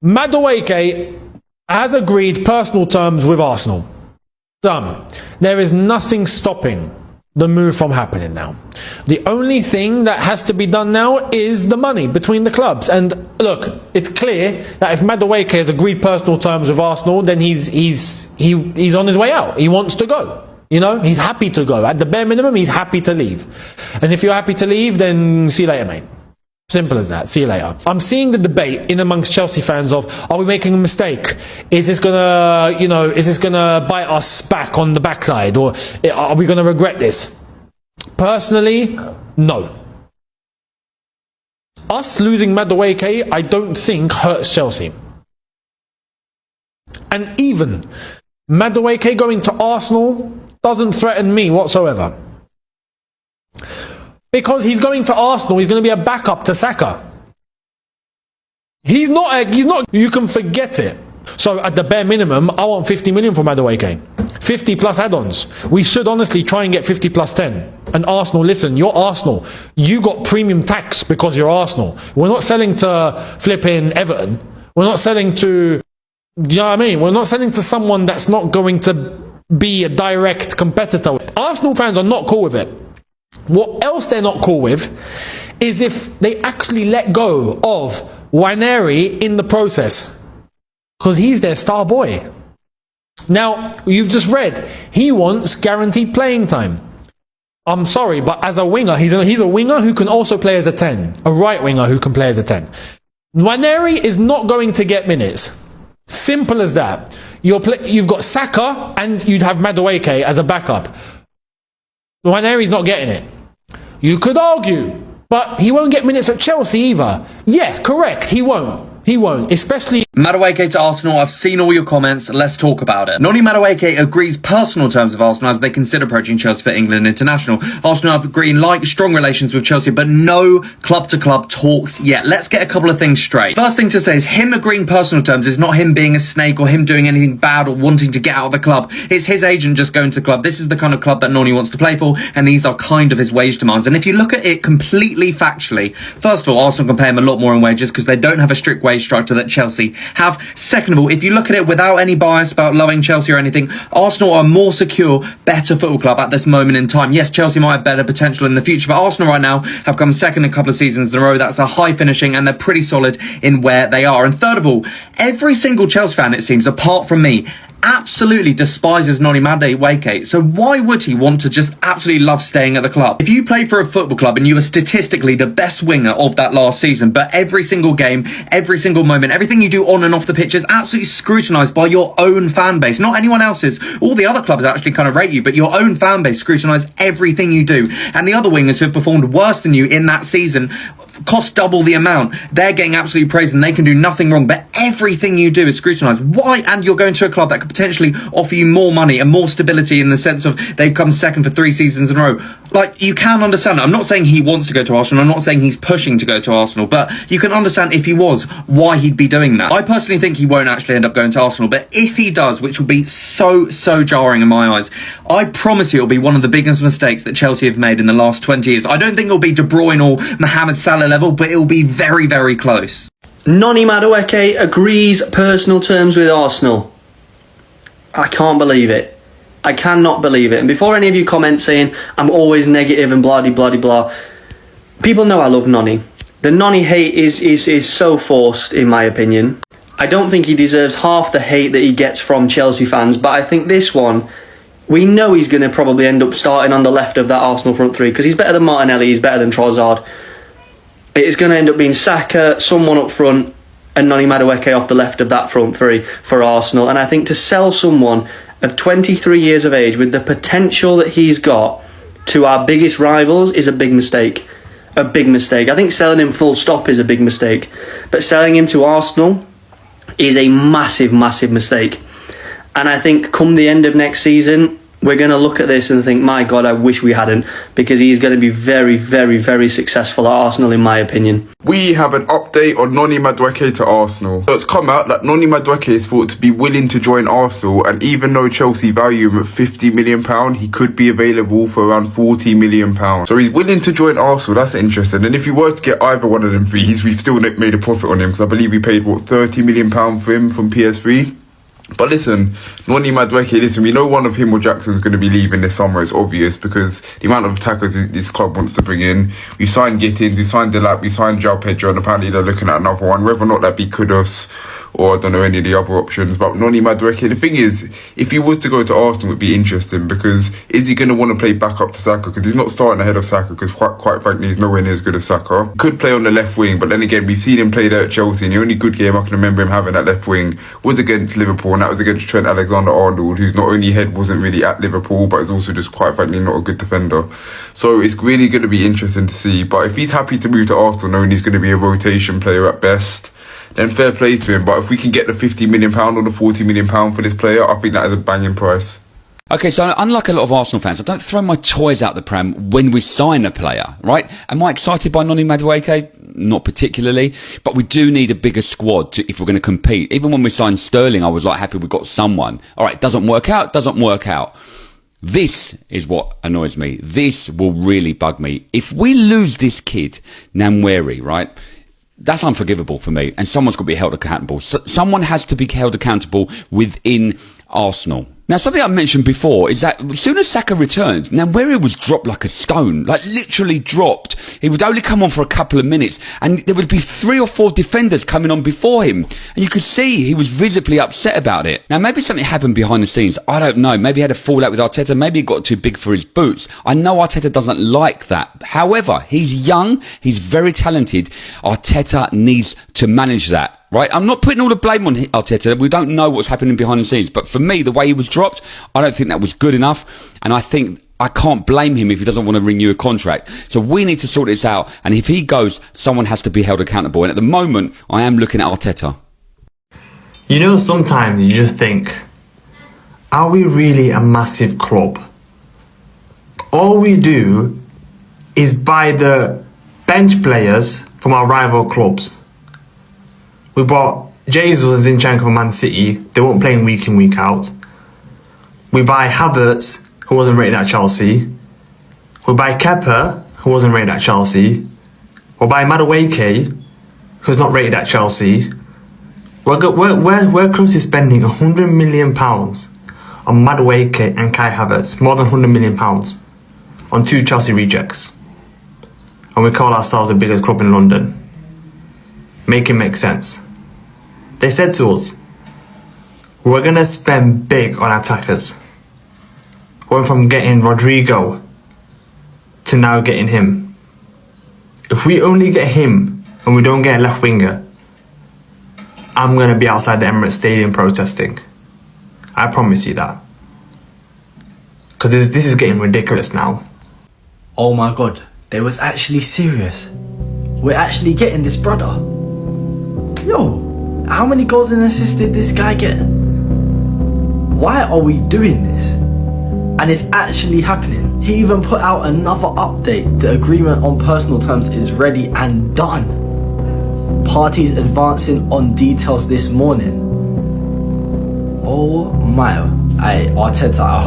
Madueke has agreed personal terms with Arsenal. Done. There is nothing stopping the move from happening now. The only thing that has to be done now is the money between the clubs. And look, it's clear that if Madueke has agreed personal terms with Arsenal, then he's on his way out. He wants to go. You know, he's happy to go. At the bare minimum, he's happy to leave. And if you're happy to leave, then see you later, mate. Simple as that. See you later. I'm seeing the debate in amongst Chelsea fans of, are we making a mistake? Is this gonna bite us back on the backside? Or are we gonna regret this? Personally, no. Us losing Madueke, I don't think hurts Chelsea. And even Madueke going to Arsenal doesn't threaten me whatsoever. Because he's going to Arsenal, he's going to be a backup to Saka. He's not, you can forget it. So at the bare minimum, I want 50 million for Madueke. 50 plus add-ons. We should honestly try and get 50 plus 10. And Arsenal, listen, you're Arsenal. You got premium tax because you're Arsenal. We're not selling to flipping Everton. We're not selling to, do you know what I mean? We're not selling to someone that's not going to be a direct competitor. Arsenal fans are not cool with it. What else they're not cool with is if they actually let go of Nwaneri in the process. Because he's their star boy. Now, you've just read, he wants guaranteed playing time. I'm sorry, but as a winger, he's a winger who can also play as a 10. A right winger who can play as a 10. Nwaneri is not going to get minutes. Simple as that. You've got Saka and you'd have Madueke as a backup. Nwaneri's not getting it. You could argue, but he won't get minutes at Chelsea either. Yeah, correct, he won't. He won't, especially... Madueke to Arsenal, I've seen all your comments, let's talk about it. Noni Madueke agrees personal terms with Arsenal as they consider approaching Chelsea for England International. Arsenal have green light, strong relations with Chelsea, but no club-to-club talks yet. Let's get a couple of things straight. First thing to say is him agreeing personal terms is not him being a snake or him doing anything bad or wanting to get out of the club. It's his agent just going to the club. This is the kind of club that Noni wants to play for, and these are kind of his wage demands. And if you look at it completely factually, first of all, Arsenal can pay him a lot more in wages because they don't have a strict wage structure that Chelsea have. Second of all, if you look at it without any bias about loving Chelsea or anything, Arsenal are a more secure, better football club at this moment in time. Yes, Chelsea might have better potential in the future, but Arsenal right now have come second a couple of seasons in a row. That's a high finishing and they're pretty solid in where they are. And third of all, every single Chelsea fan, it seems, apart from me, absolutely despises Noni Madueke. So why would he want to just absolutely love staying at the club? If you played for a football club and you were statistically the best winger of that last season, but every single game, every single moment, everything you do on and off the pitch is absolutely scrutinised by your own fan base, not anyone else's. All the other clubs actually kind of rate you, but your own fan base scrutinise everything you do. And the other wingers who have performed worse than you in that season cost double the amount. They're getting absolutely praised and they can do nothing wrong, but everything you do is scrutinised. Why? And you're going to a club that could potentially offer you more money and more stability in the sense of they've come second for 3 seasons in a row. Like, you can understand. I'm not saying he wants to go to Arsenal. I'm not saying he's pushing to go to Arsenal, but you can understand if he was, why he'd be doing that. I personally think he won't actually end up going to Arsenal, but if he does, which will be so jarring in my eyes, I promise you it'll be one of the biggest mistakes that Chelsea have made in the last 20 years. I don't think it'll be De Bruyne or Mohamed Salah level, but it'll be very, very close. Noni Madueke agrees personal terms with Arsenal. I can't believe it. I cannot believe it. And before any of you comment saying I'm always negative and blah blah blah, people know I love Noni. The Noni hate is so forced, in my opinion. I don't think he deserves half the hate that he gets from Chelsea fans, but I think this one, we know he's going to probably end up starting on the left of that Arsenal front three because he's better than Martinelli, he's better than Trossard. It's going to end up being Saka, someone up front, and Noni Madueke off the left of that front three for Arsenal. And I think to sell someone of 23 years of age with the potential that he's got to our biggest rivals is a big mistake. A big mistake. I think selling him full stop is a big mistake. But selling him to Arsenal is a massive, massive mistake. And I think come the end of next season, we're going to look at this and think, my God, I wish we hadn't, because he's going to be very, very, very successful at Arsenal, in my opinion. We have an update on Noni Madueke to Arsenal. So it's come out that Noni Madueke is thought to be willing to join Arsenal, and even though Chelsea value him at £50 million, he could be available for around £40 million. So he's willing to join Arsenal. That's interesting. And if you were to get either one of them fees, we've still made a profit on him, because I believe we paid, £30 million for him from PS3. But listen, Noni Madueke, listen, we know one of him or Jackson's going to be leaving this summer. It's obvious, because the amount of attackers this club wants to bring in. We signed Gittins, we signed Delap, we signed João Pedro, and apparently they're looking at another one. Whether or not that be Kudus or I don't know any of the other options. But Noni Madueke, the thing is, if he was to go to Arsenal, it would be interesting, because is he going to want to play back up to Saka? Because he's not starting ahead of Saka, because quite frankly, he's nowhere near as good as Saka. Could play on the left wing, but then again, we've seen him play there at Chelsea, and the only good game I can remember him having at left wing was against Liverpool, and that was against Trent Alexander-Arnold, whose not only head wasn't really at Liverpool, but is also just quite frankly not a good defender. So it's really going to be interesting to see. But if he's happy to move to Arsenal, knowing he's going to be a rotation player at best, then fair play to him. But if we can get the £50 million or the £40 million for this player, I think that is a banging price. Okay, so unlike a lot of Arsenal fans, I don't throw my toys out the pram when we sign a player, right? Am I excited by Noni Madueke? Not particularly, but we do need a bigger squad if we're going to compete. Even when we signed Sterling, I was like happy we got someone. All right, doesn't work out. This is what annoys me. This will really bug me. If we lose this kid, Nwaneri, right? That's unforgivable for me, and someone's got to be held accountable. Someone has to be held accountable within Arsenal. Now, something I mentioned before is that as soon as Saka returned, Nwaneri was dropped like a stone, like literally dropped. He would only come on for a couple of minutes, and there would be 3 or 4 defenders coming on before him, and you could see he was visibly upset about it. Now, maybe something happened behind the scenes. I don't know. Maybe he had a fallout with Arteta. Maybe he got too big for his boots. I know Arteta doesn't like that. However, he's young. He's very talented. Arteta needs to manage that. Right, I'm not putting all the blame on Arteta. We don't know what's happening behind the scenes. But for me, the way he was dropped, I don't think that was good enough. And I think I can't blame him if he doesn't want to renew a contract. So we need to sort this out. And if he goes, someone has to be held accountable. And at the moment, I am looking at Arteta. You know, sometimes you just think, are we really a massive club? All we do is buy the bench players from our rival clubs. We bought Jesus and Zinchenko from Man City. They weren't playing week in, week out. We buy Havertz, who wasn't rated at Chelsea. We buy Kepa, who wasn't rated at Chelsea. We buy Madueke, who's not rated at Chelsea. We're close to spending £100 million on Madueke and Kai Havertz. More than £100 million on 2 Chelsea rejects. And we call ourselves the biggest club in London. Make it make sense. They said to us, we're going to spend big on attackers. Went from getting Rodrigo to now getting him. If we only get him and we don't get a left winger, I'm going to be outside the Emirates Stadium protesting. I promise you that. Because this is getting ridiculous now. Oh my God, they was actually serious. We're actually getting this brother. Yo, how many goals and assists did this guy get? Why are we doing this? And it's actually happening. He even put out another update. The agreement on personal terms is ready and done. Parties advancing on details this morning. Oh my. Arteta, I